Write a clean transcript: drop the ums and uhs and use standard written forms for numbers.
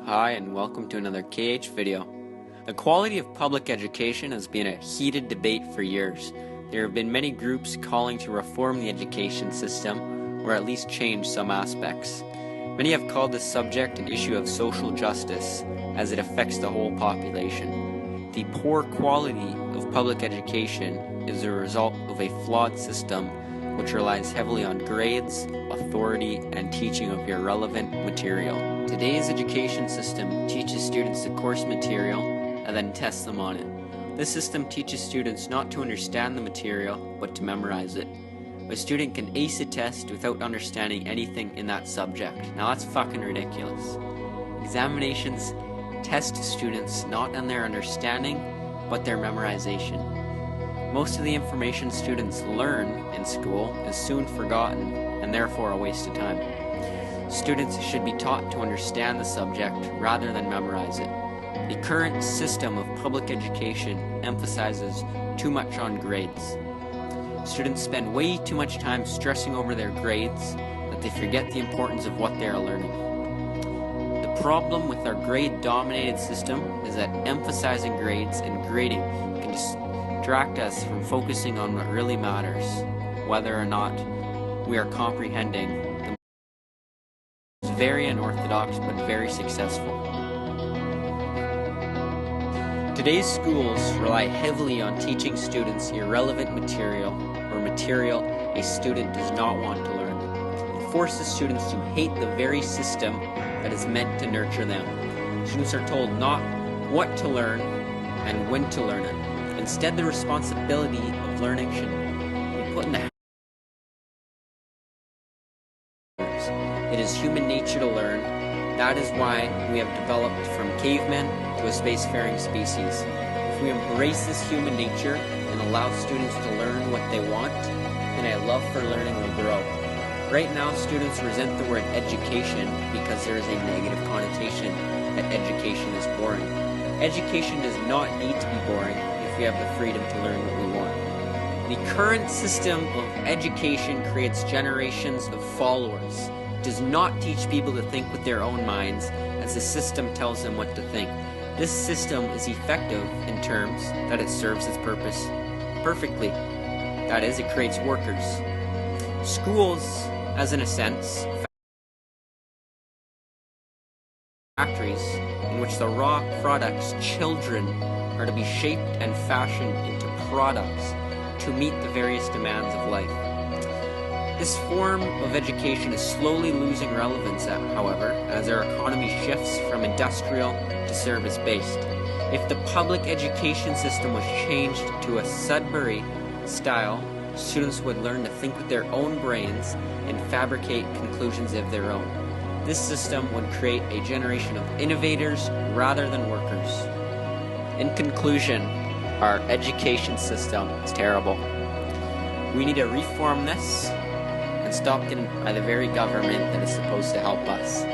Hi and welcome to another KH video. The quality of public education has been a heated debate for years. There have been many groups calling to reform the education system or at least change some aspects. Many have called this subject an issue of social justice as it affects the whole population. The poor quality of public education is a result of a flawed system which relies heavily on grades, authority, and teaching of irrelevant material. Today's education system teaches students the course material and then tests them on it. This system teaches students not to understand the material, but to memorize it. A student can ace a test without understanding anything in that subject. Now that's fucking ridiculous. Examinations test students not on their understanding, but their memorization. Most of the information students learn in school is soon forgotten and therefore a waste of time. Students should be taught to understand the subject rather than memorize it. The current system of public education emphasizes too much on grades. Students spend way too much time stressing over their grades that they forget the importance of what they are learning. The problem with our grade-dominated system is that emphasizing grades and grading can distract us from focusing on what really matters, whether or not we are comprehending the very unorthodox but very successful. Today's schools rely heavily on teaching students irrelevant material or material a student does not want to learn. It forces students to hate the very system that is meant to nurture them. Students are told not what to learn and when to learn it. Instead, the responsibility of learning should be put in the hands. It is human nature to learn. That is why we have developed from cavemen to a spacefaring species. If we embrace this human nature and allow students to learn what they want, then a love for learning will grow. Right now, students resent the word education because there is a negative connotation that education is boring. Education does not need to be boring if we have the freedom to learn what we want. The current system of education creates generations of followers. It does not teach people to think with their own minds as the system tells them what to think. This system is effective in terms that it serves its purpose perfectly. That is, it creates workers. Schools, as in a sense, factories in which the raw products, children, are to be shaped and fashioned into products to meet the various demands of life. This form of education is slowly losing relevance, however, as our economy shifts from industrial to service-based. If the public education system was changed to a Sudbury style, students would learn to think with their own brains and fabricate conclusions of their own. This system would create a generation of innovators rather than workers. In conclusion, our education system is terrible. We need to reform this and stop getting by the very government that is supposed to help us.